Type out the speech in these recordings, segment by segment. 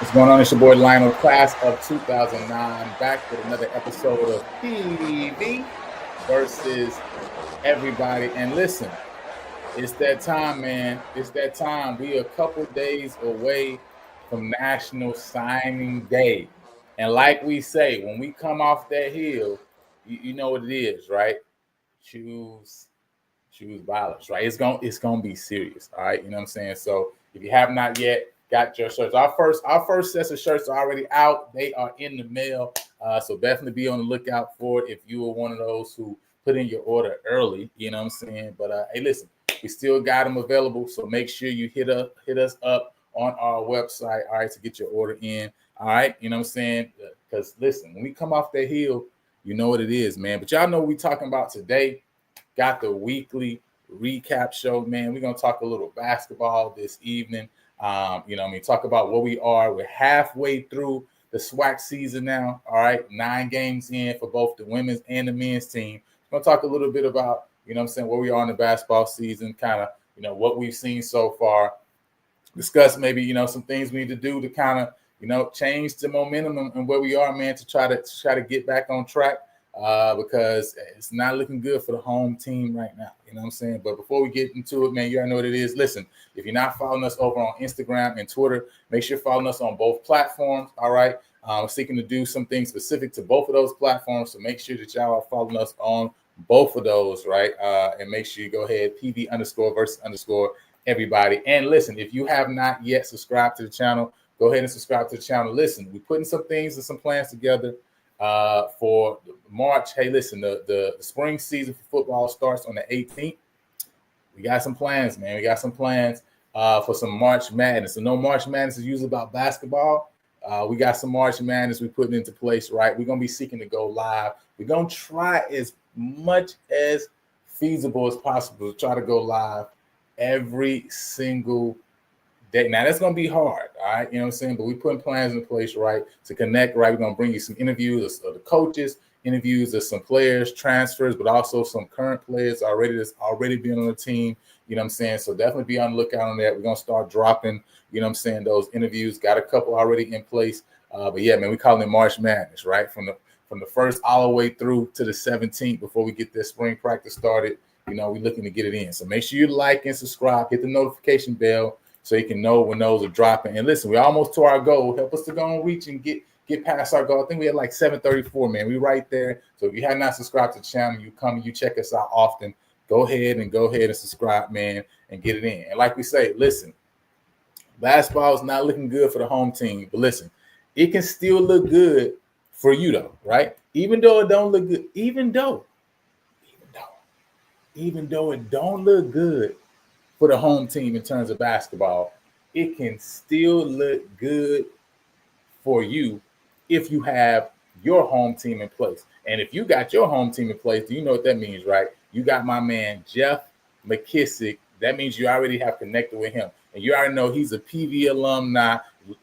What's going on? It's your boy Lionel, class of 2009, back with another episode of PV versus everybody. And listen, it's that time, man. It's that time. We are a couple days away from National Signing Day. And like we say, when we come off that hill, you know what it is, right? Choose violence, right? It's gonna be serious, all right. You know what I'm saying? So if you have not yet got your shirts, our first sets of shirts are already out. They are in the mail, so definitely be on the lookout for it if you are one of those who put in your order early. You know what I'm saying? But hey, listen, we still got them available, so make sure you hit us up on our website, all right, to get your order in. All right, you know what I'm saying? Because listen, when we come off that hill, you know what it is, man. But y'all know what we talking about today. Got the weekly recap show, man. We're gonna talk a little basketball this evening. You know what I mean, talk about where we are. We're halfway through the SWAC season now. All right, 9 games in for both the women's and the men's team. We're gonna talk a little bit about, you know what I'm saying, where we are in the basketball season, kind of, you know, what we've seen so far. Discuss maybe, you know, some things we need to do to kind of, you know, change the momentum and where we are, man, to try to get back on track. Because it's not looking good for the home team right now. You know what I'm saying? But before we get into it, man, you already know what it is. Listen, if you're not following us over on Instagram and Twitter, make sure you're following us on both platforms. All right. We're seeking to do some things specific to both of those platforms. So make sure that y'all are following us on both of those, right? And make sure you go ahead, PV _ versus _ everybody. And listen, if you have not yet subscribed to the channel, go ahead and subscribe to the channel. Listen, we're putting some things and some plans together for March. Hey, listen, the spring season for football starts on the 18th. We got some plans, man. We got some plans for some March Madness. So no March Madness is usually about basketball. We got some March Madness we putting into place, right? We're going to be seeking to go live. We're going to try as much as feasible as possible to try to go live every single day. Now, that's going to be hard, all right? You know what I'm saying? But we're putting plans in place, right, to connect, right? We're going to bring you some interviews of the coaches, interviews of some players, transfers, but also some current players that's already been on the team. You know what I'm saying? So definitely be on the lookout on that. We're going to start dropping, you know what I'm saying, those interviews. Got a couple already in place. But yeah, man, we call it March Madness, right? From the first all the way through to the 17th before we get this spring practice started. You know, we're looking to get it in. So make sure you like and subscribe, hit the notification bell so you can know when those are dropping. And listen, we're almost to our goal. Help us to go and reach and get past our goal. I think we had like 734, man. We right there. So if you have not subscribed to the channel, you check us out often. Go ahead and subscribe, man, and get it in. And like we say, listen, basketball is not looking good for the home team, but listen, it can still look good for you though, right? Even though it don't look good, even though it don't look good for the home team in terms of basketball, it can still look good for you if you have your home team in place. And if you got your home team in place, do you know what that means, right? You got my man, Jeff McKissick. That means you already have connected with him. And you already know he's a PV alumni,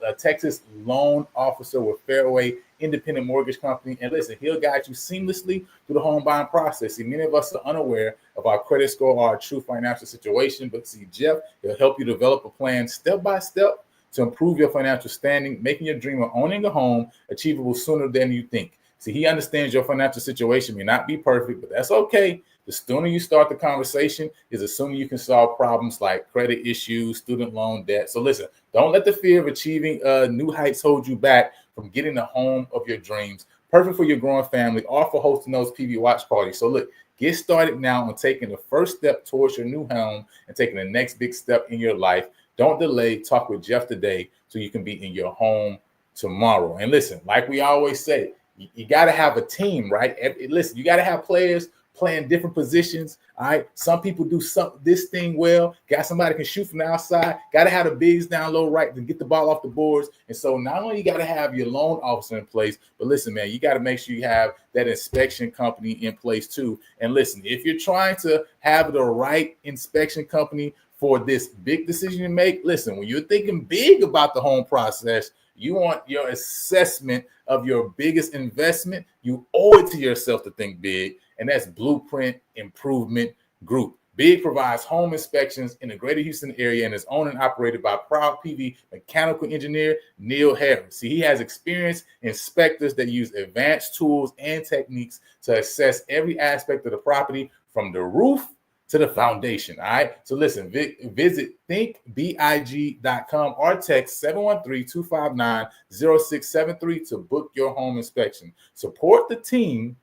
a Texas loan officer with Fairway Independent Mortgage Company. And listen, he'll guide you seamlessly through the home buying process. See, many of us are unaware of our credit score or our true financial situation. But see, Jeff, he'll help you develop a plan step by step to improve your financial standing, making your dream of owning a home achievable sooner than you think. See, he understands your financial situation may not be perfect, but that's okay. The sooner you start the conversation is the sooner you can solve problems like credit issues, student loan debt. So listen, don't let the fear of achieving new heights hold you back from getting the home of your dreams. Perfect for your growing family or for hosting those PV watch parties. So look, get started now on taking the first step towards your new home and taking the next big step in your life. Don't delay. Talk with Jeff today so you can be in your home tomorrow. And listen, like we always say, you got to have a team, right? Listen, you got to have players playing different positions. All right. Some people do this thing well. Got somebody can shoot from the outside. Got to have the bigs down low, right, to get the ball off the boards. And so not only you got to have your loan officer in place, but listen, man, you got to make sure you have that inspection company in place too. And listen, if you're trying to have the right inspection company for this big decision to make, listen, when you're thinking big about the home process, you want your assessment of your biggest investment. You owe it to yourself to think big, and that's Blueprint Improvement Group. Big provides home inspections in the greater Houston area and is owned and operated by proud PV mechanical engineer Neil Harris. See, he has experienced inspectors that use advanced tools and techniques to assess every aspect of the property from the roof to the foundation. All right. So listen, visit thinkbig.com or text 713-259-0673 to book your home inspection. Support the team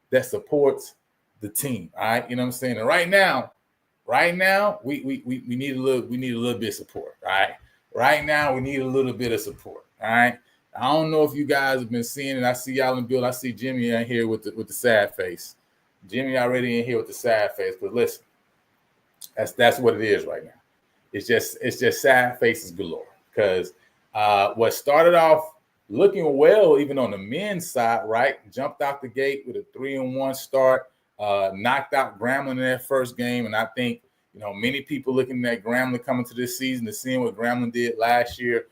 that supports the team. All right. You know what I'm saying? And right now, we need a little bit of support. All right. Right now, we need a little bit of support. All right. I don't know if you guys have been seeing it. I see y'all in build. I see Jimmy in here with the sad face. Jimmy already in here with the sad face. But listen, that's what it is right now. It's just sad faces galore. Because what started off looking well, even on the men's side, right? Jumped out the gate with a 3-1 start, knocked out Grambling in that first game. And I think, many people looking at Grambling coming to this season to seeing what Grambling did last year,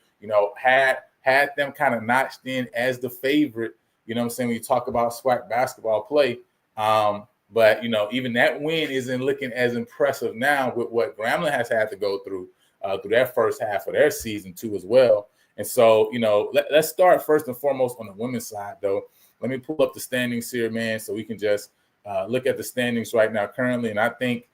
had them kind of notched in as the favorite, you know what I'm saying, when you talk about SWAC basketball play. But, even that win isn't looking as impressive now with what Grambling has had to go through that first half of their season too as well. And so, let's start first and foremost on the women's side, though. Let me pull up the standings here, man, so we can just look at the standings right now currently. And I think,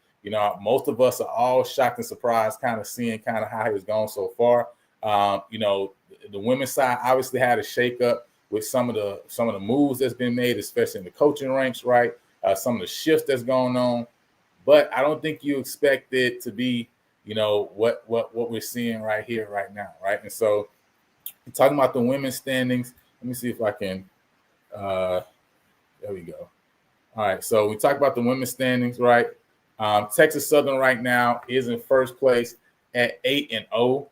most of us are all shocked and surprised kind of seeing kind of how it's gone so far. The women's side obviously had a shakeup with some of the moves that's been made, especially in the coaching ranks, right? Some of the shifts that's going on. But I don't think you expect it to be, what we're seeing right here, right now, right? And so talking about the women's standings, let me see if I can, there we go. All right, so we talk about the women's standings, right? Texas Southern right now is in first place at 8-0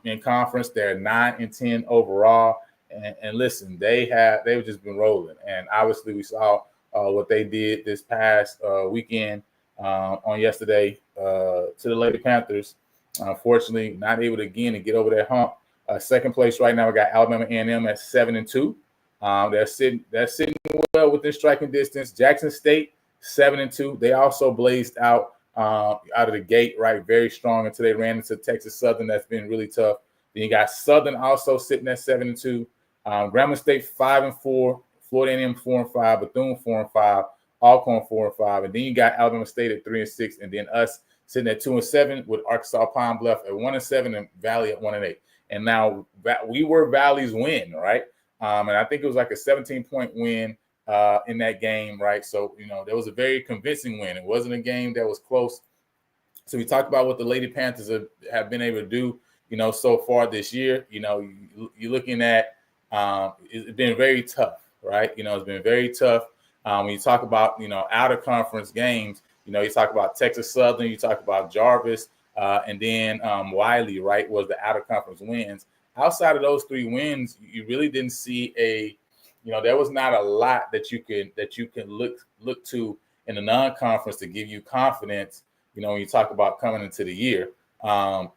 in conference. They're 9-10 overall. And listen, they've just been rolling. And obviously we saw what they did this past weekend on yesterday to the Lady Panthers. Unfortunately, not able to get over that hump. Second place right now, we got Alabama A&M at 7-2. They're sitting well within striking distance. Jackson State 7-2. They also blazed out of the gate, right, very strong until they ran into Texas Southern. That's been really tough. Then you got Southern also sitting at 7-2. Grambling State 5-4. Florida A&M 4-5. Bethune 4-5. Alcorn 4-5. And then you got Alabama State at 3-6. And then us sitting at 2-7 with Arkansas Pine Bluff at 1-7 and Valley at 1-8. And now we were Valley's win, right? And I think it was like a 17-point win in that game, right? So, there was a very convincing win. It wasn't a game that was close. So we talked about what the Lady Panthers have been able to do, so far this year. You're looking at it's been very tough, right? It's been very tough. When you talk about, out of conference games, you talk about Texas Southern, you talk about Jarvis, and then Wiley, right, was the out of conference wins. Outside of those three wins, you really didn't see there was not a lot that you can look to in the non-conference to give you confidence. When you talk about coming into the year,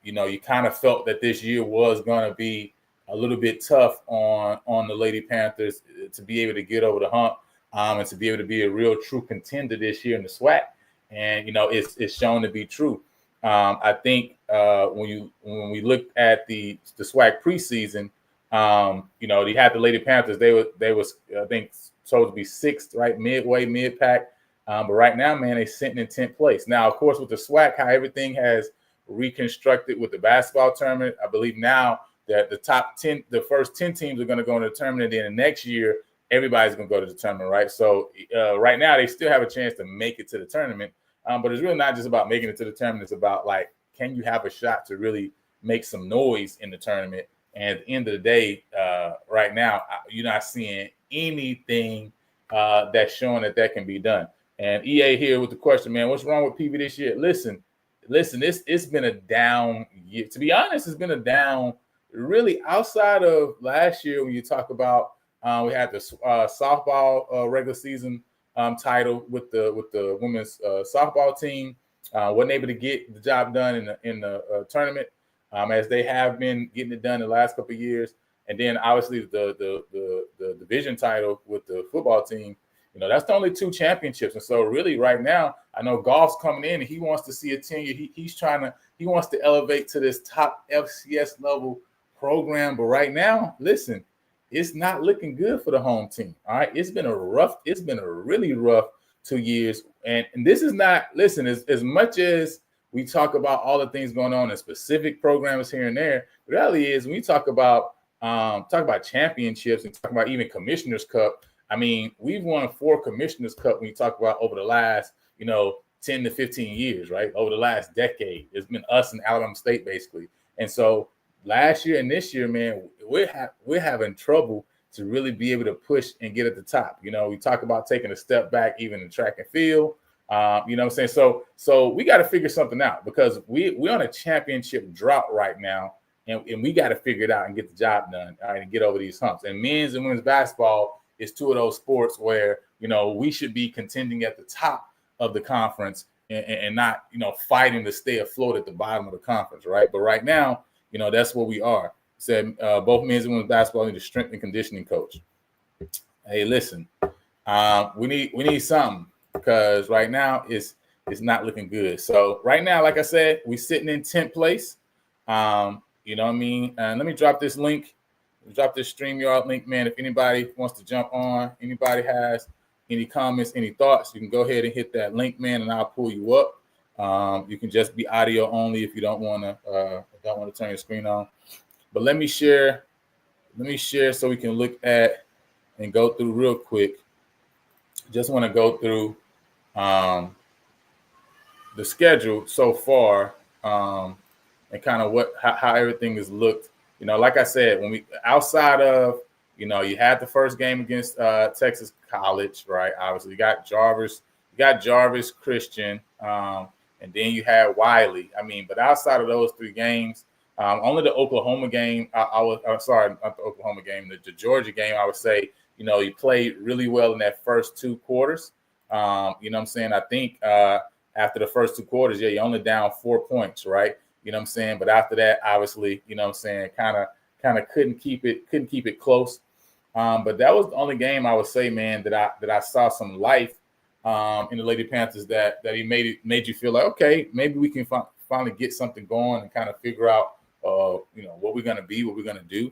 you kind of felt that this year was going to be a little bit tough on the Lady Panthers to be able to get over the hump and to be able to be a real true contender this year in the SWAC. And it's shown to be true. I think when we looked at the SWAC preseason, they had the Lady Panthers. They was I think supposed to be sixth, right, mid-pack. But right now, man, they're sitting in 10th place. Now, of course, with the SWAC, how everything has reconstructed with the basketball tournament, I believe now that the first 10 teams are going to go into the tournament, and then the next year, everybody's going to go to the tournament, right? So right now, they still have a chance to make it to the tournament. But it's really not just about making it to the tournament. It's about, like, can you have a shot to really make some noise in the tournament? And at the end of the day, right now, you're not seeing anything that's showing that can be done. And EA here with the question, man, what's wrong with PV this year? Listen, it's been a down year. To be honest, it's been a down really outside of last year when you talk about we had the softball regular season title with the women's softball team. Wasn't able to get the job done in the tournament as they have been getting it done the last couple of years. And then obviously the division title with the football team, That's the only 2 championships. And so really right now, I know golf's coming in and he wants to see a tenure. He wants to elevate to this top FCS level program. But right now, listen, it's not looking good for the home team. All right. It's been a really rough 2 years. And this is not, listen, as much as we talk about all the things going on in specific programs here and there, the reality is when we talk about championships and talk about even Commissioner's Cup, I mean, we've won 4 Commissioner's Cup when you talk about over the last, 10 to 15 years, right? Over the last decade, it's been us and Alabama State basically. And so last year and this year, man, we're having trouble to really be able to push and get at the top. We talk about taking a step back, even in track and field. You know what I'm saying? So we got to figure something out because we're on a championship drought right now, and we got to figure it out and get the job done, all right, and get over these humps. And men's and women's basketball is 2 of those sports where, we should be contending at the top of the conference and not, fighting to stay afloat at the bottom of the conference, right? But right now, that's where we are. Said both men's and women's basketball need a strength and conditioning coach. Hey, listen, we need something because right now it's not looking good. So right now, like I said, we're sitting in 10th place. You know what I mean? And let me drop this link. Drop this StreamYard link, man. If anybody wants to jump on, anybody has any comments, any thoughts, you can go ahead and hit that link, man, and I'll pull you up. You can just be audio only if you don't want to turn your screen on. But let me share so we can look at and go through real quick. Just want to go through the schedule so far and kind of how everything has looked. Like I said, when we outside of, you had the first game against Texas College, right? Obviously, you got Jarvis Christian, and then you had Wiley. I mean, but outside of those 3 games, only the Oklahoma game, sorry, not the Oklahoma game, the Georgia game, I would say, you played really well in that first 2 quarters. You know what I'm saying? I think after the first 2 quarters, you're only down 4 points, right? You know what I'm saying? But after that, obviously, you know what I'm saying, kind of couldn't keep it close. But that was the only game I would say, man, that I saw some life in the Lady Panthers that he made you feel like, okay, maybe we can finally get something going and kind of figure out what we're gonna be, what we're gonna do.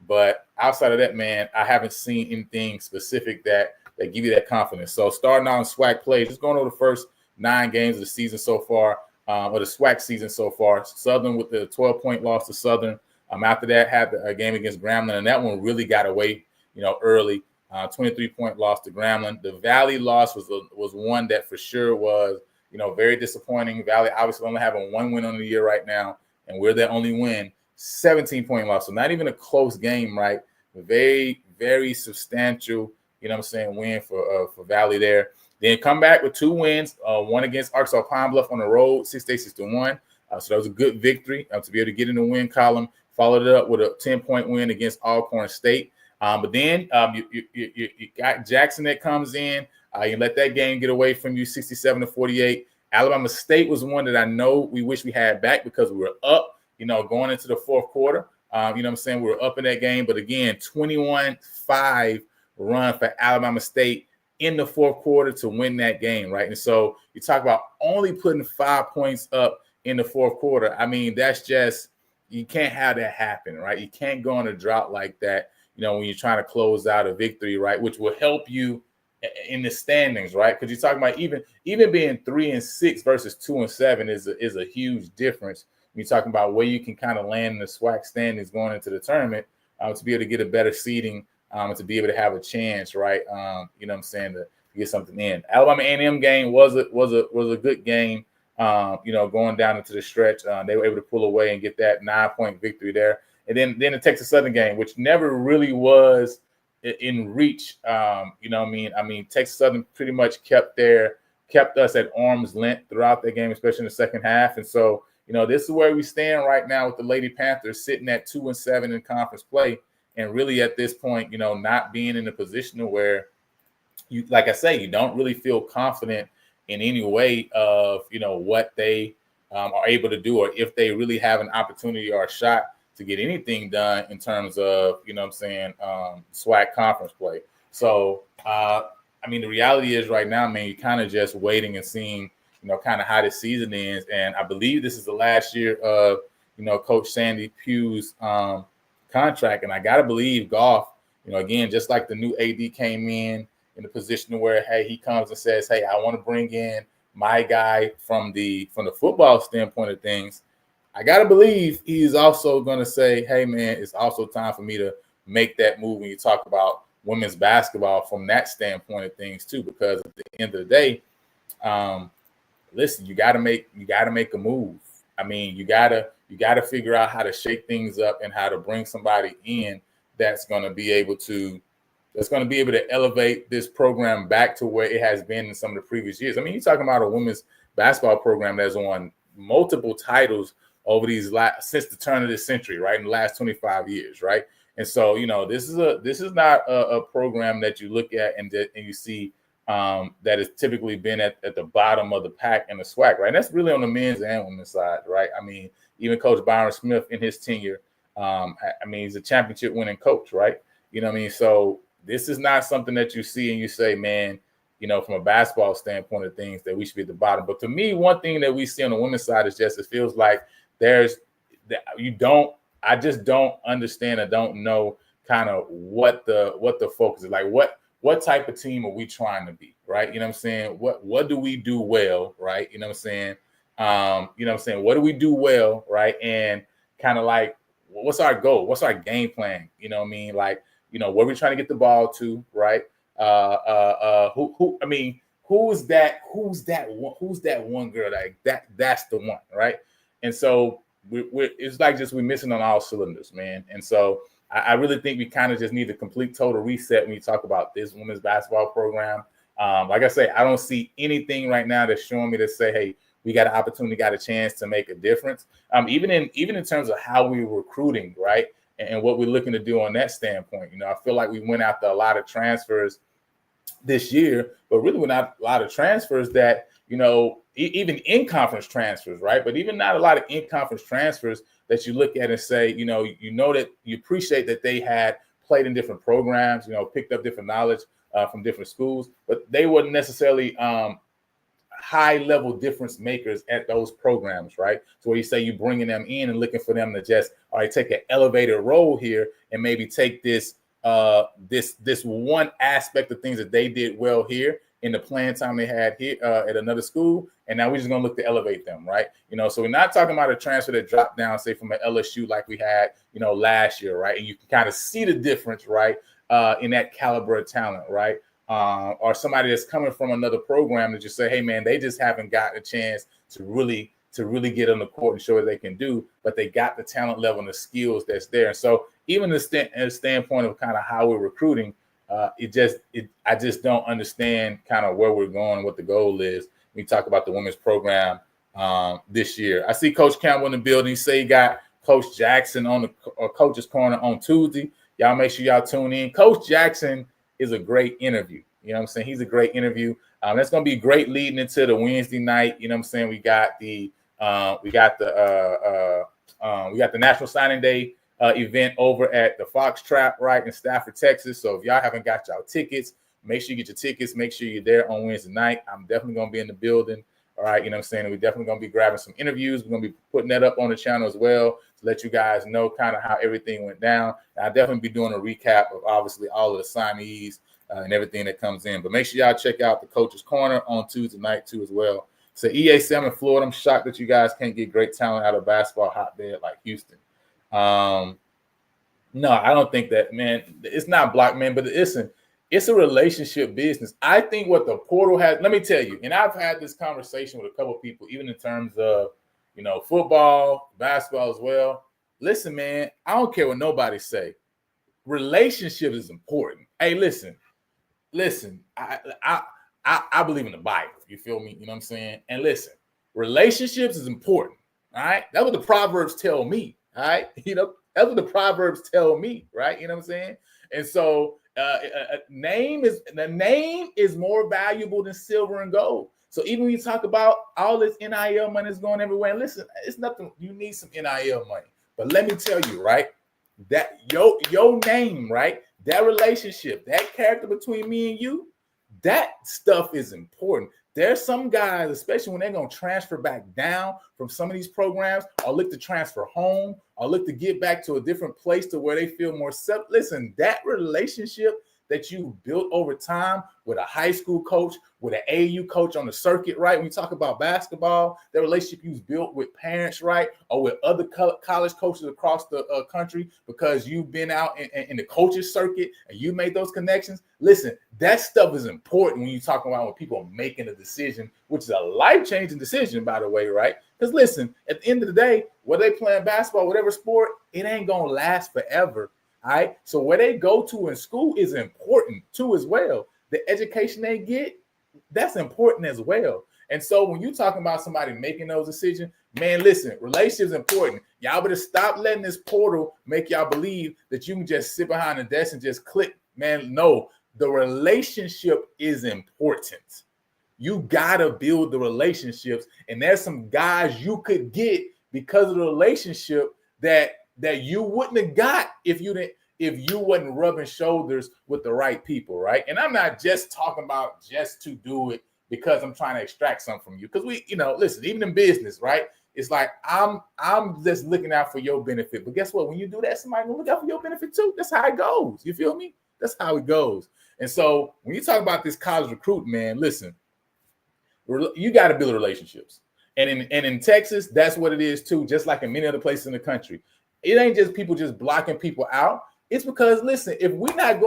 But outside of that, man, I haven't seen anything specific that give you that confidence. So starting out in SWAC play, just going over the first 9 games of the season so far. Or the SWAC season so far. Southern with the 12-point loss to Southern. After that, had a game against Grambling, and that one really got away, early. 23-point loss to Grambling. The Valley loss was one that for sure was, very disappointing. Valley obviously only having 1 win on the year right now, and we're their only win. 17-point loss, so not even a close game, right? Very, very substantial, win for Valley there. Then come back with 2 wins, one against Arkansas Pine Bluff on the road, 68-61. So that was a good victory to be able to get in the win column. Followed it up with a 10-point win against Alcorn State. But then you got Jackson that comes in. You let that game get away from you, 67-48. Alabama State was one that I know we wish we had back because we were up, going into the 4th quarter. You know what I'm saying? We were up in that game. But again, 21-5 run for Alabama State in the 4th quarter to win that game, right? And so you talk about only putting 5 points up in the 4th quarter. I mean, that's just, you can't have that happen, right? You can't go on a drought like that, when you're trying to close out a victory, right? Which will help you in the standings, right? Because you're talking about even being 3-6 versus 2-7 is a huge difference. You're talking about where you can kind of land in the SWAC standings going into the tournament to be able to get a better seeding. And to be able to have a chance, right? You know what I'm saying, to get something in. Alabama A&M game was a good game. Going down into the stretch, they were able to pull away and get that 9-point victory there. And then the Texas Southern game, which never really was in reach. You know what I mean? I mean, Texas Southern pretty much kept us at arm's length throughout that game, especially in the second half. And so, this is where we stand right now with the Lady Panthers sitting at 2-7 in conference play. And really at this point, not being in a position where you, like I say, you don't really feel confident in any way of, what they are able to do, or if they really have an opportunity or a shot to get anything done in terms of, SWAC conference play. So I mean, the reality is right now, man, you're kind of just waiting and seeing, kind of how the season ends. And I believe this is the last year of, Coach Sandy Pugh's contract. And I got to believe Goff, again, just like the new AD came in the position where, hey, he comes and says, hey, I want to bring in my guy from the football standpoint of things. I got to believe he's also going to say, hey, man, it's also time for me to make that move when you talk about women's basketball from that standpoint of things too, because at the end of the day, listen, you got to make a move. I mean, you got to figure out how to shake things up and how to bring somebody in that's going to be able to elevate this program back to where it has been in some of the previous years. I mean, you're talking about a women's basketball program that's won multiple titles over since the turn of this century, right? In the last 25 years, right? And so, this is not a program that you look at and you see that has typically been at the bottom of the pack in the SWAC, right? And that's really on the men's and women's side, right? I mean, even Coach Byron Smith in his tenure, he's a championship winning coach, right? You know what I mean? So this is not something that you see and you say, man, from a basketball standpoint of things, that we should be at the bottom. But to me, one thing that we see on the women's side is just, it feels like I just don't understand. I don't know kind of what the focus is. Like what type of team are we trying to be, right? You know what I'm saying? What do we do well, right? You know what I'm saying? What do we do well, right? And kind of like, what's our goal? What's our game plan? You know what I mean? Like, where we trying to get the ball to, right? Who's that one girl that's the one, right? And so it's like just we're missing on all cylinders, man. And so I really think we kind of just need a complete total reset when you talk about this women's basketball program. Like I say, I don't see anything right now that's showing me to say, hey, we got an opportunity, got a chance to make a difference. Even in terms of how we're recruiting, right? And what we're looking to do on that standpoint. I feel like we went after a lot of transfers this year, but really we're not a lot of transfers that, even in-conference transfers, right? But even not a lot of in-conference transfers that you look at and say, that you appreciate that they had played in different programs, picked up different knowledge from different schools, but they weren't necessarily high-level difference makers at those programs, right? So where you say you're bringing them in and looking for them to just, all right, take an elevated role here and maybe take this one aspect of things that they did well here in the playing time they had here at another school, and now we're just gonna look to elevate them, right? So we're not talking about a transfer that dropped down, say, from an LSU like we had, last year, right? And you can kind of see the difference, right, in that caliber of talent, right? Or somebody that's coming from another program that just say, hey, man, they just haven't gotten a chance to really get on the court and show what they can do, but they got the talent level and the skills that's there. And so even the standpoint of kind of how we're recruiting, I just don't understand kind of where we're going and what the goal is when we talk about the women's program this year. I see Coach Campbell in the building. He say he got Coach Jackson on the Coach's Corner on Tuesday. Y'all make sure y'all tune in. Coach Jackson is a great interview. You know what I'm saying? He's a great interview. That's going to be great leading into the Wednesday night. You know what I'm saying? We got the National Signing Day event over at the Fox Trap, right, in Stafford, Texas. So if y'all haven't got y'all tickets, make sure you get your tickets. Make sure you're there on Wednesday night. I'm definitely going to be in the building. All right, you know what I'm saying? We're definitely going to be grabbing some interviews. We're going to be putting that up on the channel as well to let you guys know kind of how everything went down. And I'll definitely be doing a recap of obviously all of the signees and everything that comes in. But make sure y'all check out the Coach's Corner on Tuesday night too as well. So EA7 in Florida, I'm shocked that you guys can't get great talent out of basketball hotbed like Houston. No, I don't think that, man. It's not block, man, but listen, it's a relationship business. I think what the portal has, let me tell you, and I've had this conversation with a couple of people, even in terms of, football, basketball as well. Listen, man, I don't care what nobody say. Relationships is important. Hey, listen, I believe in the Bible. You feel me? You know what I'm saying? And listen, relationships is important. All right. That's what the Proverbs tell me. All right. That's what the Proverbs tell me. Right. You know what I'm saying? And so the name is more valuable than silver and gold. So even when you talk about all this NIL money is going everywhere, and listen, it's nothing. You need some NIL money. But let me tell you, right, that your name, right, that relationship, that character between me and you, That stuff is important. There's some guys, especially when they're going to transfer back down from some of these programs, or look to transfer home, or look to get back to a different place to where they feel more self. Listen, that relationship that you built over time with a high school coach, with an AAU coach on the circuit, right? When you talk about basketball, that relationship you've built with parents, right? Or with other college coaches across the country, because you've been out in the coaches circuit and you made those connections. Listen, that stuff is important when you're talking about when people are making a decision, which is a life-changing decision, by the way, right? Because listen, at the end of the day, whether they playing basketball, whatever sport, it ain't going to last forever. All right. So where they go to in school is important too, as well. The education they get, that's important as well. And so when you're talking about somebody making those decisions, man, listen, relationships important. Y'all better stop letting this portal make y'all believe that you can just sit behind the desk and just click. Man, no, the relationship is important. You gotta build the relationships, and there's some guys you could get because of the relationship that you wouldn't have got if you wasn't rubbing shoulders with the right people, right? And I'm not just talking about just to do it because I'm trying to extract something from you. Because we, listen, even in business, right? It's like I'm just looking out for your benefit. But guess what? When you do that, somebody will look out for your benefit too. That's how it goes. You feel me? That's how it goes. And so when you talk about this college recruit, man, listen, you got to build relationships. And in Texas, that's what it is too, just like in many other places in the country. It ain't just people just blocking people out. It's because, listen, if we're not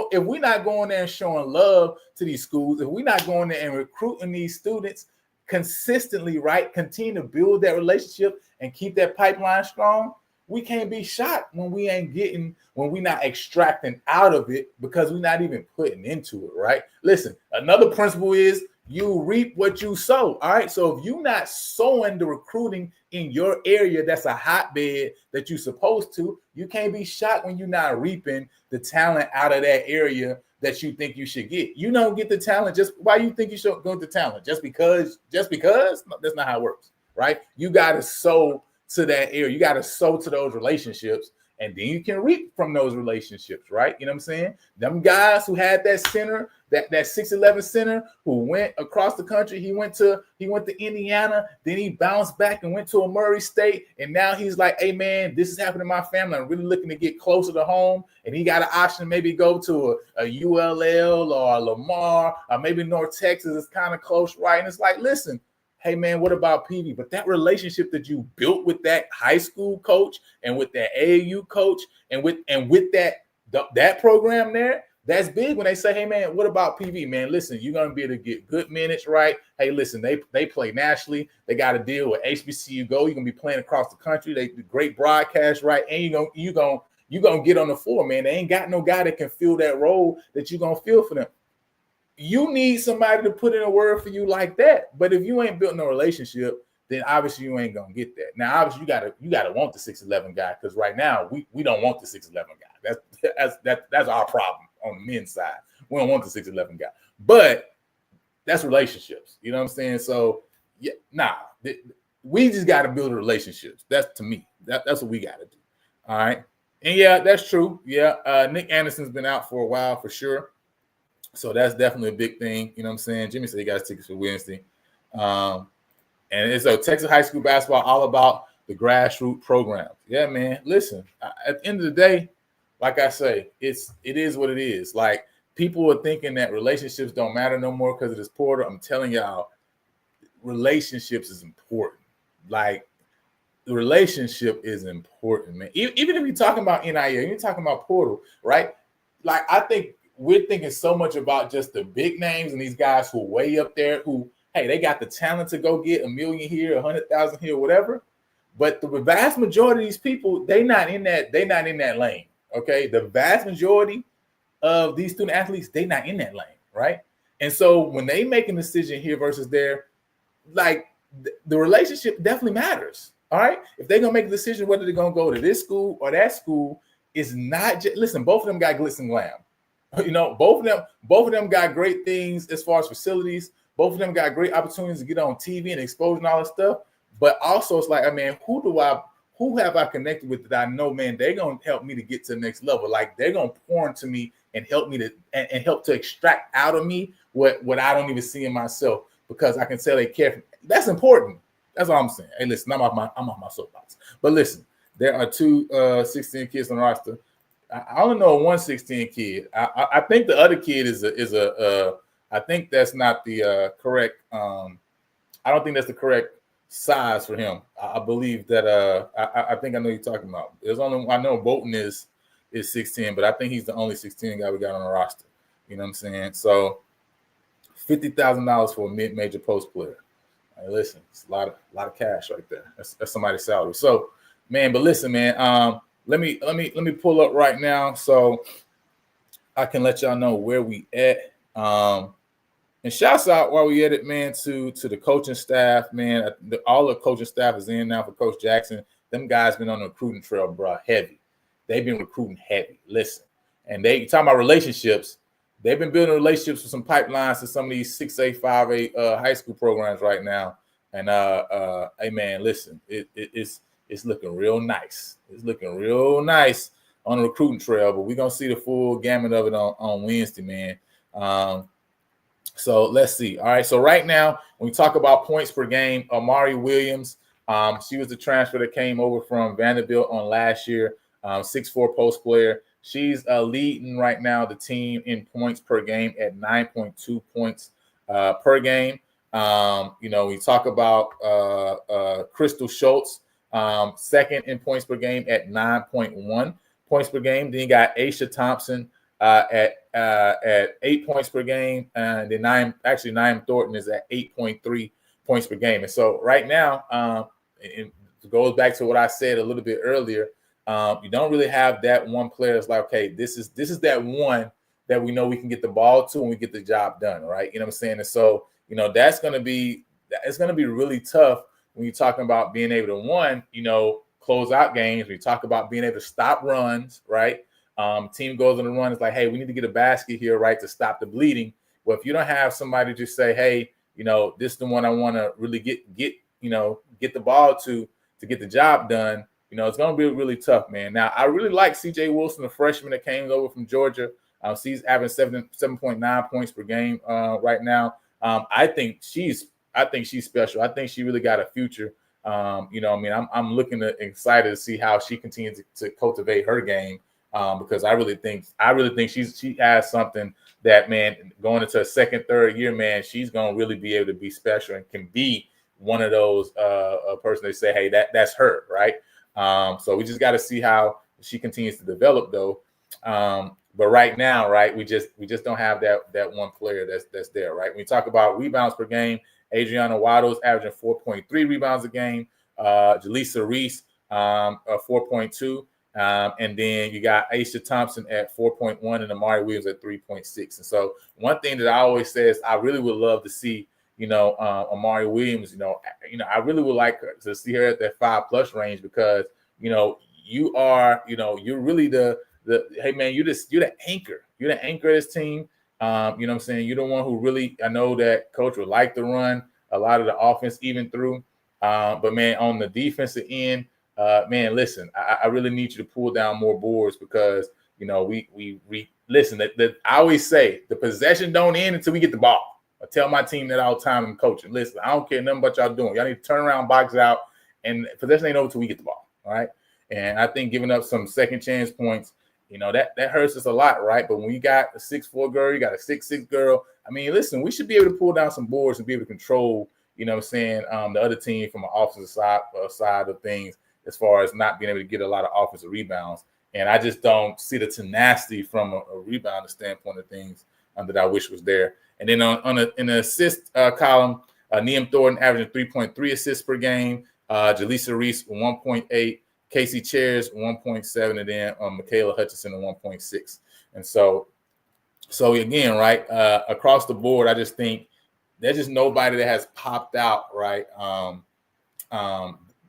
going there and showing love to these schools, if we're not going there and recruiting these students consistently, right, continue to build that relationship and keep that pipeline strong, we can't be shocked when we're not extracting out of it because we're not even putting into it, right? Listen, another principle is you reap what you sow. All right. So if you're not sowing the recruiting in your area, that's a hotbed that you're supposed to, you can't be shocked when you're not reaping the talent out of that area that you think you should get. You don't get the talent just why you think you should go to talent just because no, that's not how it works, right? You got to sow to that area. You got to sow to those relationships, and then you can reap from those relationships, right? You know what I'm saying? Them guys who had that center, that 6'11" center who went across the country, he went to Indiana, then he bounced back and went to a Murray State, and now he's like, hey man, this is happening to my family. I'm really looking to get closer to home, and he got an option to maybe go to a ULL or a Lamar or maybe North Texas. It's kind of close, right? And it's like, listen, hey man, what about PV? But that relationship that you built with that high school coach and with that AAU coach and with that program there, that's big when they say, hey man, what about PV? Man, listen, you're going to be able to get good minutes, right? Hey, listen, they play nationally. They got to deal with HBCU Go. You're going to be playing across the country. They do great broadcast, right? And you're going to get on the floor, man. They ain't got no guy that can fill that role that you're going to fill for them. You need somebody to put in a word for you like that. But if you ain't built no relationship, then obviously you ain't gonna get that. Now, obviously you gotta want the 6'11" guy, because right now we don't want the 6'11" guy. That's our problem on the men's side. We don't want the 6'11" guy. But that's relationships. You know what I'm saying? So we just gotta build relationships. That's, to me, that's what we gotta do. All right. And yeah, that's true. Yeah, Nick Anderson's been out for a while for sure. So that's definitely a big thing. You know what I'm saying? Jimmy said he got his tickets for Wednesday. And it's a Texas high school basketball, all about the grassroots programs. Yeah, man. Listen, at the end of the day, like I say, it is what it is. Like, people are thinking that relationships don't matter no more because of this portal. I'm telling y'all, relationships is important. Like, the relationship is important, man. Even if you're talking about NIL, you're talking about portal, right? Like, I think we're thinking so much about just the big names and these guys who are way up there who, hey, they got the talent to go get $1 million here, 100,000 here, whatever. But the vast majority of these people, they're not in that lane. Okay. The vast majority of these student athletes, they're not in that lane, right? And so when they make a decision here versus there, like, the relationship definitely matters. All right. If they're gonna make a decision whether they're gonna go to this school or that school, it's not just, listen, both of them got glitz and glam. You know, both of them got great things as far as facilities. Both of them got great opportunities to get on TV and exposure and all that stuff. But also, it's like, I mean, who who have I connected with that I know, man, they're going to help me to get to the next level. Like they're going to pour into me and help me to and help to extract out of me what I don't even see in myself, because I can tell they care for me. That's important. That's all I'm saying. Hey, listen, I'm off my soapbox. But listen, there are two 16 kids on the roster. I only know one 16 kid. I think the other kid is a I think that's not the correct. I don't think that's the correct size for him. I believe that I think I know you're talking about. There's only, I know Bolton is 16, but I think he's the only 16 guy we got on the roster. You know what I'm saying? So $50,000 for a mid-major post player. Hey, listen, it's a lot of cash right there. That's somebody's salary. So, man, but listen, man. Let me pull up right now so I can let y'all know where we at. And shouts out while we at it, man, to the coaching staff, man. All the coaching staff is in now for Coach Jackson. Them guys been on the recruiting trail, bro, heavy. They've been recruiting heavy. Listen, and you talking about relationships. They've been building relationships with some pipelines to some of these 6A, 5A high school programs right now. And hey, man, listen, it's looking real nice. It's looking real nice on the recruiting trail, but we're gonna see the full gamut of it on Wednesday, man. So let's see. All right. So right now, when we talk about points per game, Amari Williams, she was the transfer that came over from Vanderbilt on last year, 6'4" post player. She's leading right now the team in points per game at 9.2 points per game. We talk about Crystal Schultz, second in points per game at 9.1 points per game. Then you got Aisha Thompson at 8 points per game, and then Naeem Thornton is at 8.3 points per game. And so right now, it goes back to what I said a little bit earlier. You don't really have that one player that's like, okay, this is that one that we know we can get the ball to and we get the job done, right? You know what I'm saying? And so, it's going to be really tough when you're talking about being able to close out games. We talk about being able to stop runs, right? Team goes on the run. It's like, hey, we need to get a basket here, right, to stop the bleeding. Well, if you don't have somebody just say, hey, this is the one I want to really get the ball to get the job done, it's going to be really tough, man. Now, I really like CJ Wilson, the freshman that came over from Georgia. She's having 7.9 points per game right now. I think she's special. I think she really got a future. I'm looking excited to see how she continues to cultivate her game. Because I really think she has something that, man, going into a second, third year, man, she's gonna really be able to be special and can be one of those person they say, hey, that's her, right? So we just got to see how she continues to develop, though. But right now, right, we just don't have that one player that's there, right? When we talk about rebounds per game, Adriana Waddles averaging 4.3 rebounds a game, Jaleesa Reese 4.2. And then you got Aisha Thompson at 4.1 and Amari Williams at 3.6. And so one thing that I always say is I really would love to see, Amari Williams, I really would like to see her at that 5+ range because, you're really the hey, man, you're the anchor. You're the anchor of this team. You know what I'm saying? You're the one who really, I know that coach would like to run a lot of the offense even through. But, man, on the defensive end, man, listen, I really need you to pull down more boards because, we listen, that I always say the possession don't end until we get the ball. I tell my team that all the time in coaching. Listen, I don't care nothing about y'all doing. Y'all need to turn around, box out, and possession ain't over until we get the ball, all right? And I think giving up some second chance points, that hurts us a lot, right? But when you got a 6'4" girl, you got a 6'6" girl, I mean, listen, we should be able to pull down some boards and be able to control, the other team from an offensive side of things, as far as not being able to get a lot of offensive rebounds. And I just don't see the tenacity from a rebounding standpoint of things that I wish was there. And then in the assist column, Naeem Thornton averaging 3.3 assists per game, Jaleesa Reese 1.8, Casey Chairs 1.7, and then Michaela Hutchinson 1.6. And so again, right, across the board, I just think there's just nobody that has popped out, right?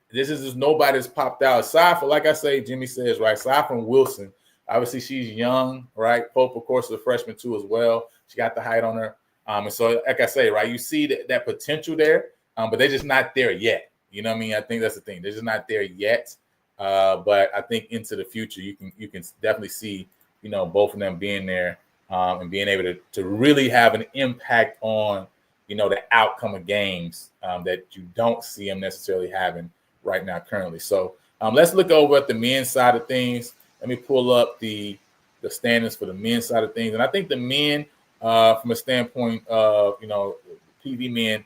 This is just nobody that's popped out aside from, like I say, Jimmy says, right, aside from Wilson. Obviously, she's young, right? Pope, of course, is a freshman too as well. She got the height on her. And so, like I say, right, you see that potential there, but they're just not there yet. You know what I mean? I think that's the thing. They're just not there yet. But I think into the future, you can definitely see, both of them being there and being able to really have an impact on, the outcome of games that you don't see them necessarily having right now currently. So let's look over at the men's side of things. Let me pull up the standings for the men's side of things. And I think the men, from a standpoint of, PV men,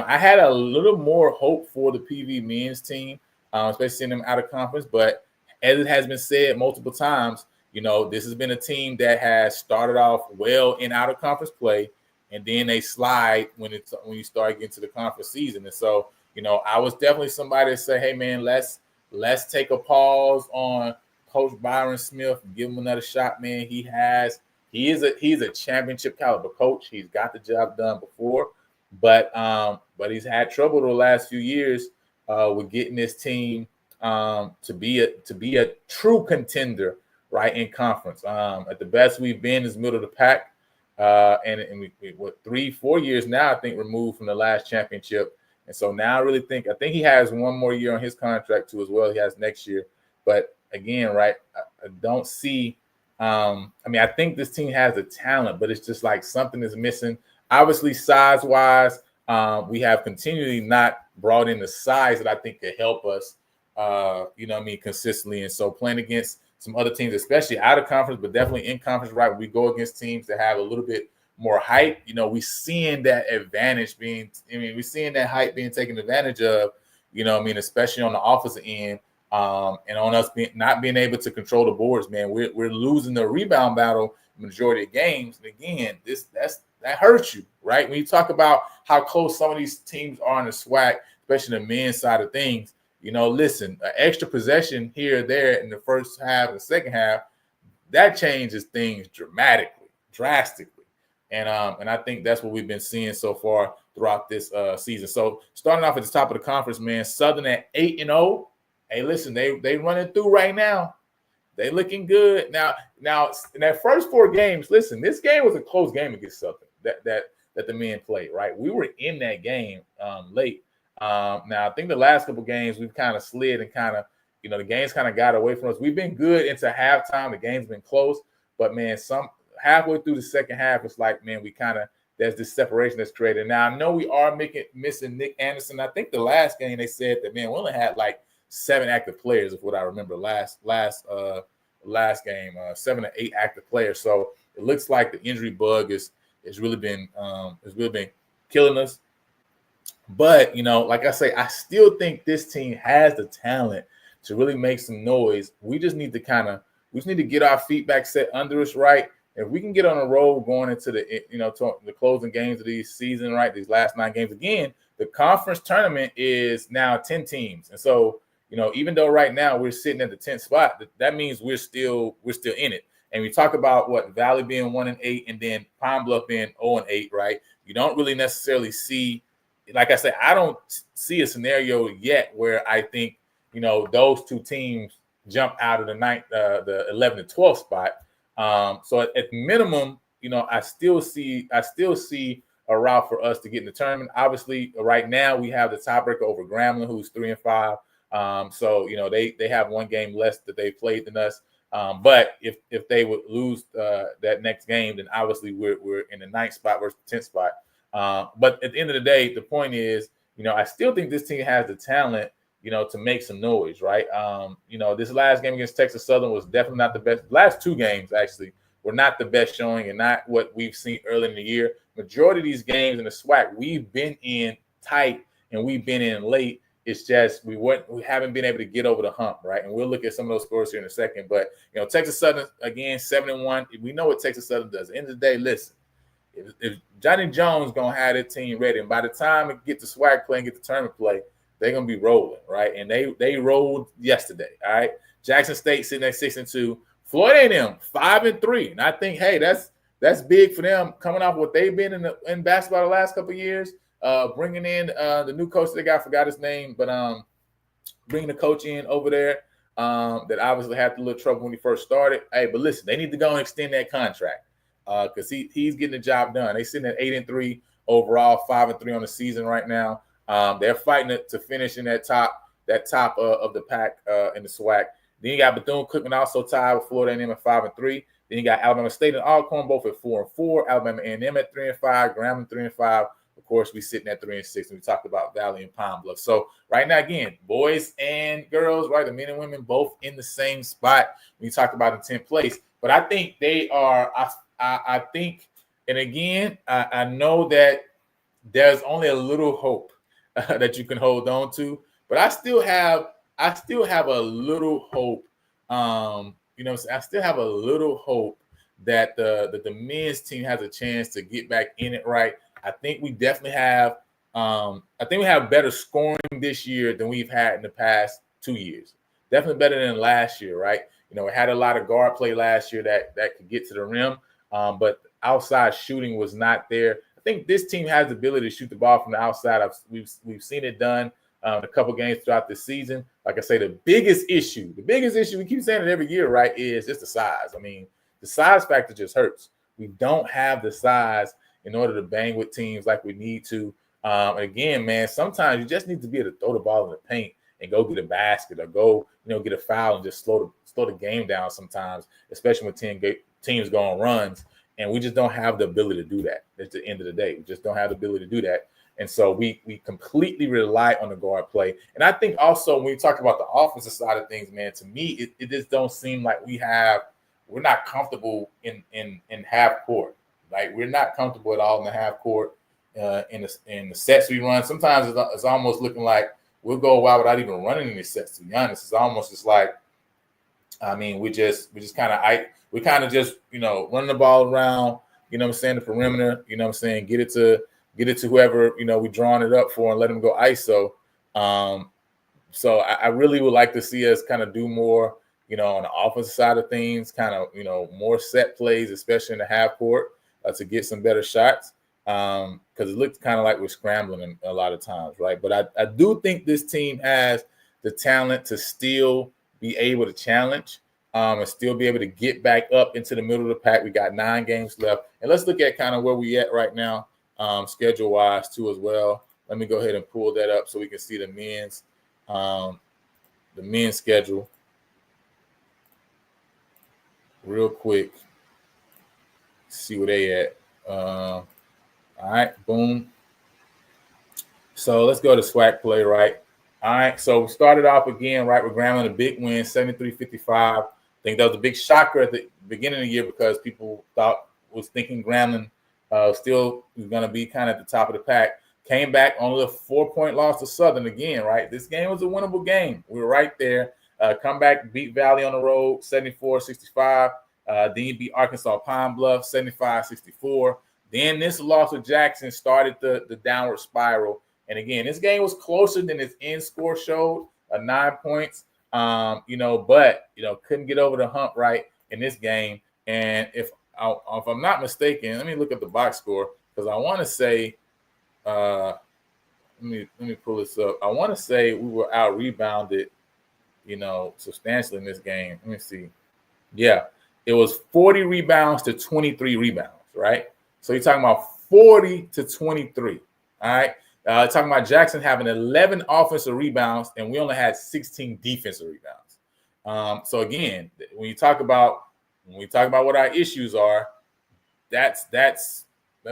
I had a little more hope for the PV men's team, especially seeing them out of conference. But as it has been said multiple times, this has been a team that has started off well in out of conference play, and then they slide when you start getting to the conference season. And so, I was definitely somebody to say, hey man, let's take a pause on Coach Byron Smith and give him another shot, man. He's a championship caliber coach. He's got the job done before, but he's had trouble the last few years with getting this team to be a true contender, right, in conference. At the best we've been is middle of the pack, and we 3-4 years now, I think, removed from the last championship. And so now I think he has one more year on his contract too as well. He has next year, but again, right, I don't see. I think this team has the talent, but it's just like something is missing. Obviously, size-wise, we have continually not brought in the size that I think could help us, consistently. And so playing against some other teams, especially out of conference, but definitely in conference, right, we go against teams that have a little bit more height. We're seeing that advantage we're seeing that height being taken advantage of, especially on the offensive end. And on us not being able to control the boards, man, we're losing the rebound battle majority of games. And again, that hurts you, right? When you talk about how close some of these teams are in the SWAC, especially the men's side of things, listen, an extra possession here or there in the first half and the second half, that changes things drastically. And I think that's what we've been seeing so far throughout this season. So starting off at the top of the conference, man, Southern at 8-0. Hey, listen, they running through right now. They looking good. Now in that first 4 games, listen, this game was a close game against Southern that the men played, right? We were in that game late. Now I think the last couple games we've kind of slid and kind of, the games kind of got away from us. We've been good into halftime. The game's been close, but man, halfway through the second half, it's like, man, there's this separation that's created. Now I know we are missing Nick Anderson. I think the last game they said that, man, we only had like 7 active players, is what I remember last game, 7 or 8 active players. So it looks like the injury bug has really been killing us. But like I say, I still think this team has the talent to really make some noise. We just need to get our feet back set under us, right? If we can get on a roll going into the closing games of these season, right? These last 9 games, again, the conference tournament is now 10 teams, and so. Even though right now we're sitting at the 10th spot, that means we're still in it. And we talk about Valley being 1-8 and then Pine Bluff being 0-8, right? You don't really necessarily see, like I said, I don't see a scenario yet where I think, those 2 teams jump out of the 11th and 12th spot. So at minimum, I still see a route for us to get in the tournament. Obviously, right now we have the tiebreaker over Grambling, who's 3-5. So they have 1 game less that they played than us. But if they would lose that next game, then obviously we're in the 9th spot versus the 10th spot. But at the end of the day, the point is, I still think this team has the talent, to make some noise, right? This last game against Texas Southern was definitely not the best. Last 2 games actually were not the best showing and not what we've seen early in the year. Majority of these games in the SWAC, we've been in tight and we've been in late. It's just we haven't been able to get over the hump, right? And we'll look at some of those scores here in a second. But Texas Southern again 7-1. We know what Texas Southern does. At the end of the day, listen, if Johnny Jones gonna have their team ready, and by the time it get to SWAC play and get to tournament play, they're gonna be rolling, right? And they rolled yesterday. All right, Jackson State sitting at 6-2. Floyd A&M 5-3, and I think, hey, that's big for them coming off what they've been in basketball the last couple of years. Bringing in the new coach they got, forgot his name, but bringing the coach in over there that obviously had a little trouble when he first started. Hey, but listen, they need to go and extend that contract because he's getting the job done. They sitting at 8-3 overall, 5-3 on the season right now. They're fighting to finish in that top that top of the pack in the SWAC. Then you got Bethune-Cookman also tied with Florida A&M at 5-3. Then you got Alabama State and Alcorn both at 4-4. Alabama A&M at 3-5. Grambling 3-5. Of course, we sitting at 3-6. And we talked about Valley and Pine Bluff. So right now, again, boys and girls, right, the men and women both in the same spot. We talked about in 10th place, but I think they are. I think, and again, I know that there's only a little hope that you can hold on to, but I still have a little hope. I still have a little hope that the men's team has a chance to get back in it. Right. I think we definitely have. I think we have better scoring this year than we've had in the past 2 years. Definitely better than last year. Right. We had a lot of guard play last year that could get to the rim, but outside shooting was not there. I think this team has the ability to shoot the ball from the outside. We've seen it done a couple games throughout the season. Like I say, the biggest issue, we keep saying it every year, right, is just the size. I mean, the size factor just hurts. We don't have the size in order to bang with teams like we need to. Again, man, sometimes you just need to be able to throw the ball in the paint and go get a basket or go, get a foul and just slow the game down sometimes, especially when teams go on runs. And we just don't have the ability to do that at the end of the day. We just don't have the ability to do that. And so we completely rely on the guard play. And I think also when we talk about the offensive side of things, man, to me, it just don't seem like we're not comfortable in half court. Like we're not comfortable at all in the half court in the sets we run. Sometimes it's almost looking like we'll go a while without even running any sets, to be honest. It's almost just like, I mean, we just kind of just, running the ball around, the perimeter, get it to whoever, we drawing it up for and let them go ISO. So I really would like to see us kind of do more, on the offensive side of things, kind of, more set plays, especially in the half court to get some better shots. Because it looks kind of like we're scrambling a lot of times, right? But I do think this team has the talent to still be able to challenge and still be able to get back up into the middle of the pack. We got 9 games left. And let's look at kind of where we at right now, schedule-wise too as well. Let me go ahead and pull that up so we can see the men's schedule real quick. See where they at. All right, boom. So let's go to SWAC play, right? All right, so we started off again, right, with Grambling, a big win, 73-55. I think that was a big shocker at the beginning of the year because people was thinking Grambling still was going to be kind of at the top of the pack. Came back on a 4-point loss to Southern again, right? This game was a winnable game. We were right there. Come back, beat Valley on the road, 74-65. Then you beat Arkansas Pine Bluff, 75-64. Then this loss with Jackson started the downward spiral. And again, this game was closer than its end score showed, 9 points. But couldn't get over the hump right in this game. And if I'm not mistaken, let me look at the box score because I want to say, let me pull this up. I want to say we were out rebounded, substantially in this game. Let me see. Yeah, it was 40 rebounds to 23 rebounds, right? So you're talking about 40 to 23. All right. Talking about Jackson having 11 offensive rebounds, and we only had 16 defensive rebounds. So again, when we talk about what our issues are, that's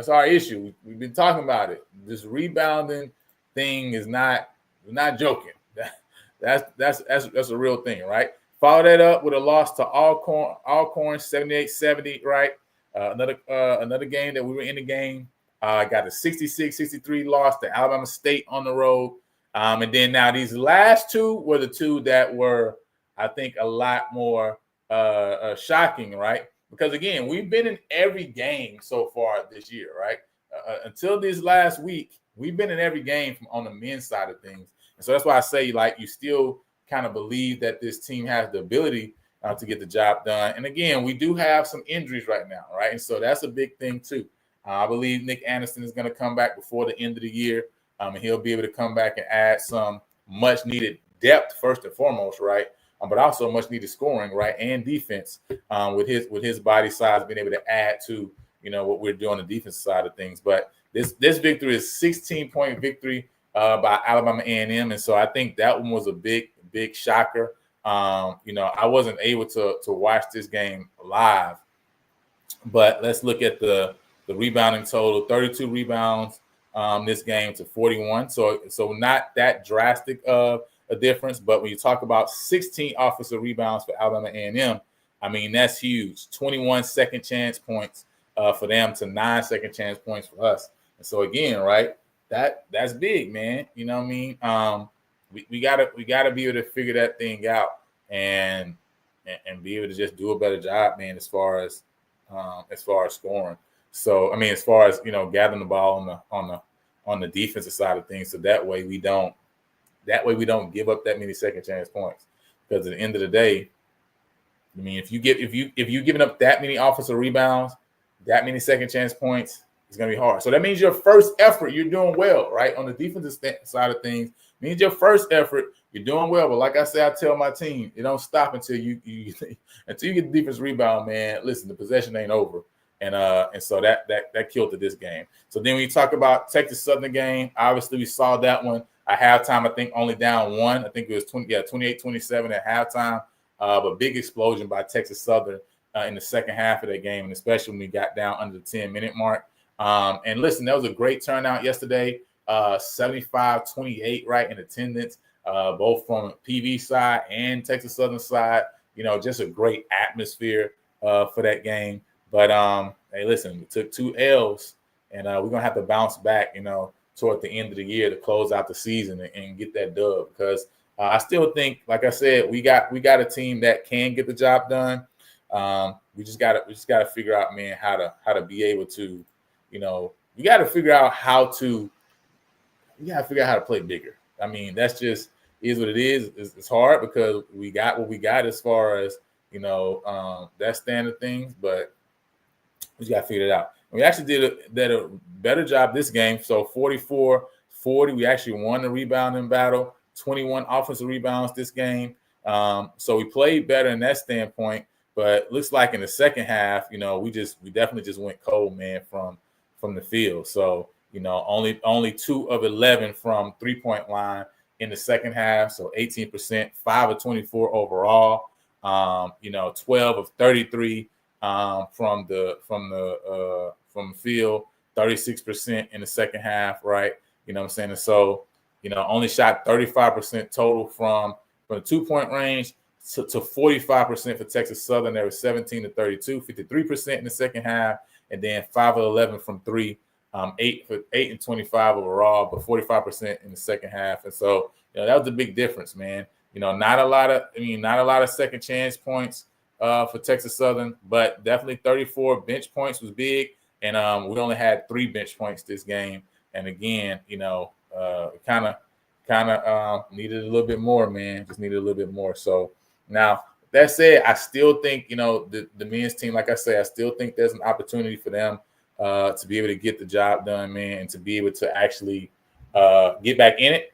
our issue. We've been talking about it. This rebounding thing is not, we're not joking. That's a real thing, right? Follow that up with a loss to Alcorn 78-70, right? Another game that we were in the game. Got a 66-63 loss to Alabama State on the road. And then now these last two were the two that were, I think, a lot more shocking, right? Because, again, we've been in every game so far this year, right? Until this last week, we've been in every game on the men's side of things. And so that's why I say, like, you still kind of believe that this team has the ability to get the job done. And, again, we do have some injuries right now, right? And so that's a big thing, too. I believe Nick Anderson is going to come back before the end of the year, and he'll be able to come back and add some much-needed depth first and foremost, right? But also much-needed scoring, right, and defense with his body size, being able to add to what we're doing on the defense side of things. But this victory is 16-point victory by Alabama A&M, and so I think that one was a big shocker. I wasn't able to watch this game live, but let's look at the rebounding total: 32 rebounds this game to 41. So not that drastic of a difference. But when you talk about 16 offensive rebounds for Alabama A&M, I mean, that's huge. 21 second chance points for them to 9 second chance points for us. And so again, right, that's big, man. You know what I mean? We gotta be able to figure that thing out and be able to just do a better job, man, as far as scoring. So I mean, as far as gathering the ball on the defensive side of things, so that way we don't give up that many second chance points. Because at the end of the day, I mean, if you're giving up that many offensive rebounds, that many second chance points, it's gonna be hard. So that means your first effort, you're doing well, right? On the defensive side of things, means your first effort, you're doing well. But like I say, I tell my team, it don't stop until you get the defense rebound, man. Listen, the possession ain't over. And so that killed to this game. So then when you talk about Texas Southern game, obviously we saw that one at halftime. I think only down one. I think it was 28-27 at halftime. But big explosion by Texas Southern in the second half of that game, and especially when we got down under the 10-minute mark. And listen, that was a great turnout yesterday. 75-28, right, in attendance, both from PV side and Texas Southern side. Just a great atmosphere for that game. But hey, listen, we took 2 L's, and we're gonna have to bounce back, toward the end of the year to close out the season and get that dub. Because I still think, like I said, we got a team that can get the job done. We just gotta figure out, man, how to be able to, we got to figure out how to play bigger. I mean, that's just is what it is. It's hard because we got what we got as far as that standard things, but we just got to figure it out. And we actually did a better job this game. So 44-40, we actually won the rebounding battle. 21 offensive rebounds this game. So we played better in that standpoint. But looks like in the second half, we definitely just went cold, man, from the field. So only 2 of 11 from 3-point line in the second half. So 18%, 5 of 24 overall. 12 of 33 from the field, 36% in the second half, right? You know what I'm saying? And so, only shot 35% total from the 2-point range to 45% for Texas Southern. They were 17 of 32, 53% in the second half, and then 5 of 11 from 3, 8 and 25 overall, but 45% in the second half. And so, that was a big difference, man. Not a lot of second chance points for Texas Southern, but definitely 34 bench points was big. And we only had 3 bench points this game. And again, kind of needed a little bit more, man. Just needed a little bit more. So now that said, I still think, the men's team, like I say, I still think there's an opportunity for them to be able to get the job done, man, and to be able to actually get back in it.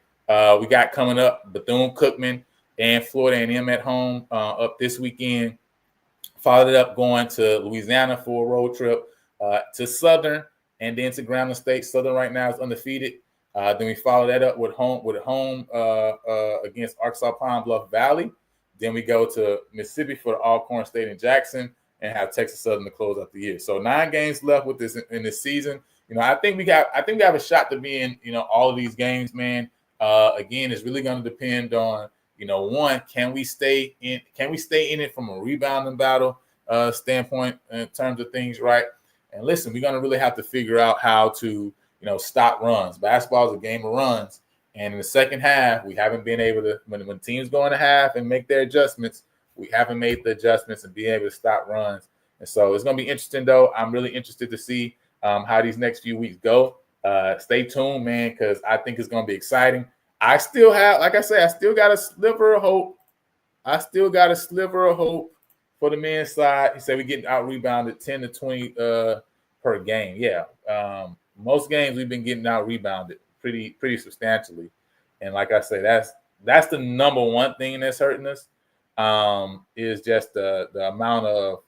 We got coming up Bethune-Cookman and Florida A&M at home up this weekend. Followed it up going to Louisiana for a road trip to Southern and then to Grambling State. Southern right now is undefeated. Then we follow that up with home against Arkansas Pine Bluff Valley. Then we go to Mississippi for the Alcorn State in Jackson and have Texas Southern to close out the year. So 9 games left with this in this season. I think we have a shot to be in all of these games, man. Again, it's really going to depend on one, can we stay in it from a rebounding battle standpoint in terms of things, right? And listen, we're going to really have to figure out how to stop runs. Basketball is a game of runs. And in the second half, we haven't been able to, when teams go in a half and make their adjustments, we haven't made the adjustments and be able to stop runs. And so it's going to be interesting, though. I'm really interested to see how these next few weeks go. Stay tuned, man, because I think it's going to be exciting. I still have, like I say, I still got a sliver of hope. For the men's side. He said we getting out rebounded 10 to 20 per game. Yeah. Most games we've been getting out rebounded pretty substantially. And like I say, that's the number one thing that's hurting us. Is just the amount of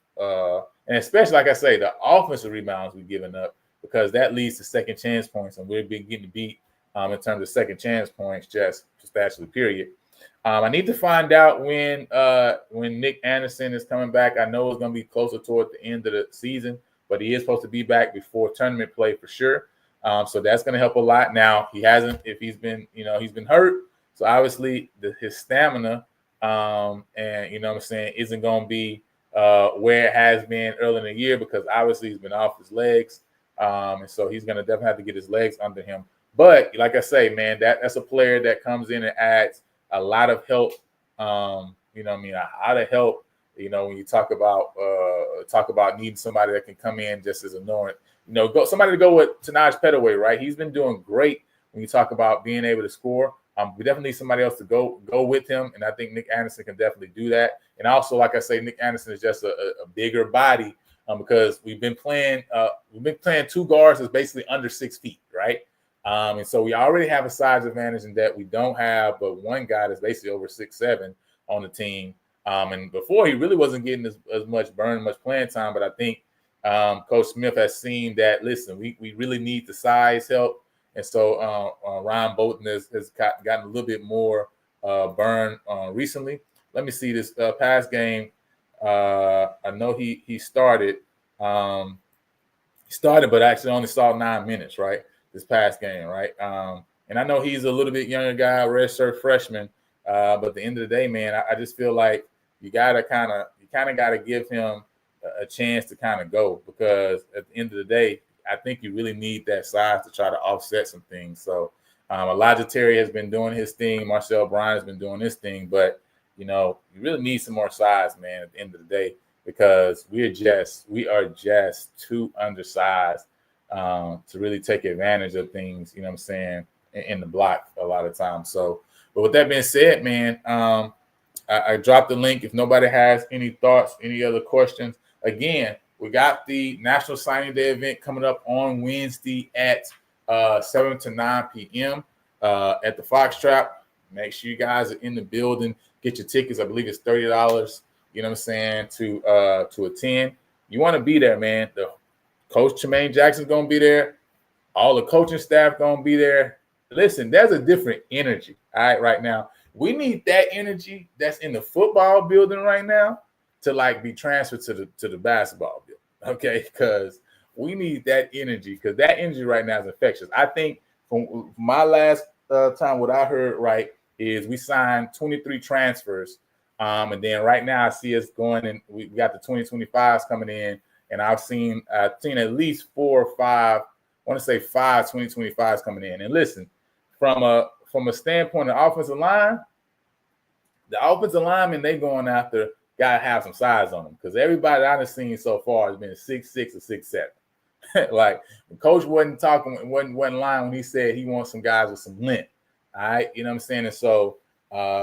and especially, like I say, the offensive rebounds we've given up, because that leads to second chance points, and we've been getting beat in terms of second chance points, just actually period. I need to find out when Nick Anderson is coming back. I know it's going to be closer toward the end of the season, but he is supposed to be back before tournament play for sure. So that's going to help a lot. Now he hasn't, if he's been, he's been hurt. So obviously his stamina, and what I'm saying, isn't going to be where it has been early in the year because obviously he's been off his legs. And so he's going to definitely have to get his legs under him. But like I say, man, that's a player that comes in and adds a lot of help. A lot of help. When you talk about needing somebody that can come in just as annoying. Somebody to go with Tanaj Petaway, right? He's been doing great when you talk about being able to score. We definitely need somebody else to go with him, and I think Nick Anderson can definitely do that. And also, like I say, Nick Anderson is just a bigger body because we've been playing two guards that's basically under 6 feet, right? And so we already have a size advantage in that we don't have but one guy that's basically over 6'7" on the team. And before he really wasn't getting as much playing time, but I think Coach Smith has seen that, listen, we really need the size help. And so Ryan Bolton has gotten a little bit more burn recently. Let me see this past game. I know he started. He started, but actually only saw 9 minutes, right? This past game, right? And I know he's a little bit younger guy, redshirt freshman. But at the end of the day, man, I just feel like you kind of got to give him a chance to kind of go because at the end of the day, I think you really need that size to try to offset some things. So Elijah Terry has been doing his thing. Marcel Bryan has been doing his thing. But, you really need some more size, man, at the end of the day because we are just too undersized to really take advantage of things, what I'm saying, in the block a lot of times. So, but with that being said, man, I dropped the link. If nobody has any thoughts, any other questions, again, we got the National Signing Day event coming up on Wednesday at 7 to 9 p.m. At the Foxtrot. Make sure you guys are in the building. Get your tickets. I believe it's $30, to attend. You want to be there, man. The Coach Tremaine Jackson's going to be there. All the coaching staff going to be there. Listen, there's a different energy, all right, right now. We need that energy that's in the football building right now to be transferred to the basketball building, okay? Because we need that energy because that energy right now is infectious. I think from my last time, what I heard, right, is we signed 23 transfers. And then right now I see us going and we got the 2025s coming in. And I've seen at least 4 or 5, I want to say 5 2025s coming in. And listen, from a standpoint of offensive line, the offensive linemen, they going after got to have some size on them because everybody I've seen so far has been 6'6" or 6'7". Like the coach wasn't lying when he said he wants some guys with some length. All right, you know what I'm saying? And so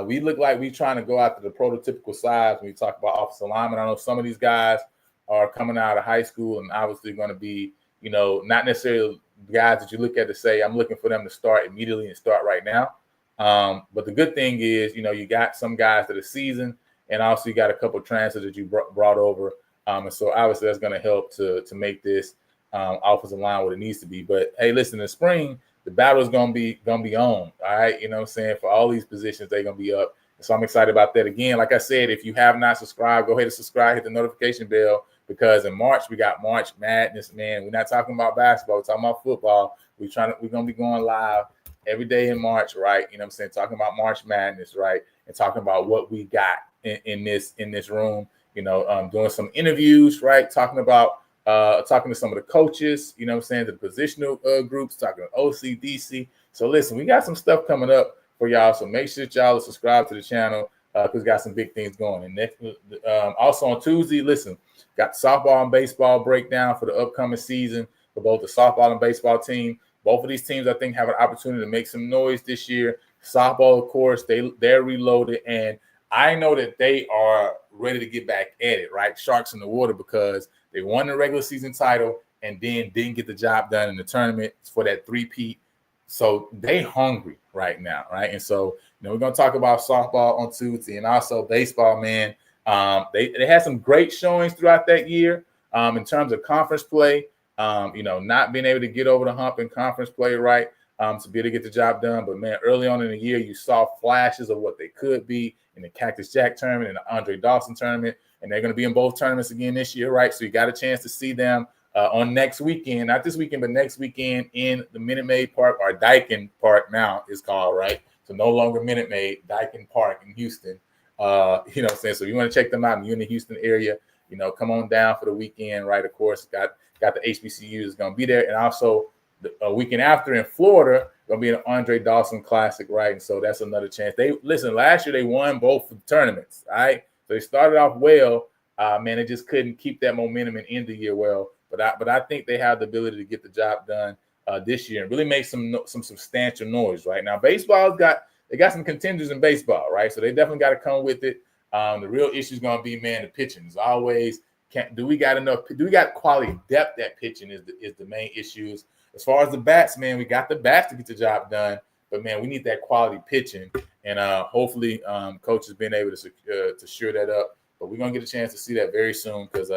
we look like we trying to go after the prototypical size when we talk about offensive linemen. I know some of these guys are coming out of high school and obviously going to be, not necessarily guys that you look at to say, I'm looking for them to start immediately and start right now. But the good thing is, you got some guys that are seasoned and also you got a couple of transfers that you brought over. And so obviously that's going to help to make this offensive line what it needs to be. But hey, listen, in the spring, the battle is going to be on. All right. You know what I'm saying? For all these positions, they're going to be up. So I'm excited about that. Again, like I said, if you have not subscribed, go ahead and subscribe, hit the notification bell, because in March, we got March Madness, man. We're not talking about basketball. We're talking about football. We're going to be going live every day in March, right? You know what I'm saying? Talking about March Madness, right? And talking about what we got in this room, doing some interviews, right? Talking to some of the coaches, you know what I'm saying, the positional groups, talking to OC, DC. So listen, we got some stuff coming up for y'all. So make sure that y'all are subscribed to the channel because we got some big things going. And next, also on Tuesday, listen, got the softball and baseball breakdown for the upcoming season for both the softball and baseball team. Both of these teams, I think, have an opportunity to make some noise this year. Softball, of course, they're reloaded, and I know that they are ready to get back at it, right? Sharks in the water, because they won the regular season title and then didn't get the job done in the tournament for that three-peat. So they hungry right now, right? And so, we're going to talk about softball on Tuesday and also baseball, man. They had some great showings throughout that year in terms of conference play, not being able to get over the hump in conference play, right? to be able to get the job done. But, man, early on in the year, you saw flashes of what they could be in the Cactus Jack tournament and the Andre Dawson tournament, and they're going to be in both tournaments again this year, right? So you got a chance to see them on next weekend, not this weekend, but next weekend in the Minute Maid Park, or Daikin Park now is called, right? So no longer Minute Maid, Daikin Park in Houston. You know what I'm saying? So if you want to check them out and you're in the Houston area, you know, come on down for the weekend, right? Of course, got the HBCUs is going to be there. And also the weekend after in Florida, going to be an Andre Dawson Classic, right? And so that's another chance. Last year they won both the tournaments, all right? So they started off well. Man, they just couldn't keep that momentum and end the year well. But I think they have the ability to get the job done this year and really make some substantial noise right now. Baseball's got some contenders in baseball, right? So they definitely got to come with it. The real issue is going to be, man, the pitching. As always, do we got quality depth at pitching is the main issues. As far as the bats, man, we got the bats to get the job done, but man, we need that quality pitching, and hopefully, coach has been able to sure that up. But we're gonna get a chance to see that very soon because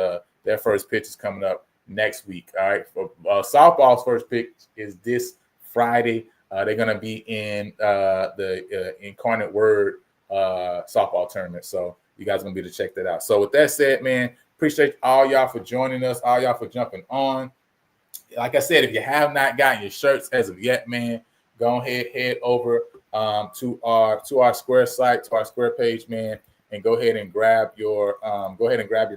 their first pitch is coming up next week. All right, for softball's first pitch is this Friday. They're gonna be in the Incarnate Word softball tournament, so you guys are gonna be able to check that out. So with that said, man, appreciate all y'all for joining us, all y'all for jumping on. Like I said, if you have not gotten your shirts as of yet, man, go ahead, head over to our Square site, to our Square page, man, and go ahead and grab your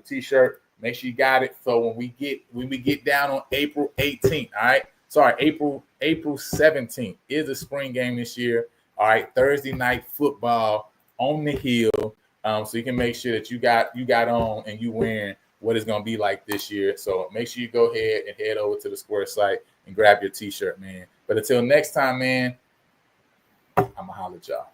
T-shirt. Make sure you got it. So when we get down on April 18th, all right. Sorry, April 17th is the spring game this year. All right, Thursday night football on the Hill. So you can make sure that you got on and you wearing what it's gonna be like this year. So make sure you go ahead and head over to the Square site and grab your T-shirt, man. But until next time, man, I'ma holler at y'all.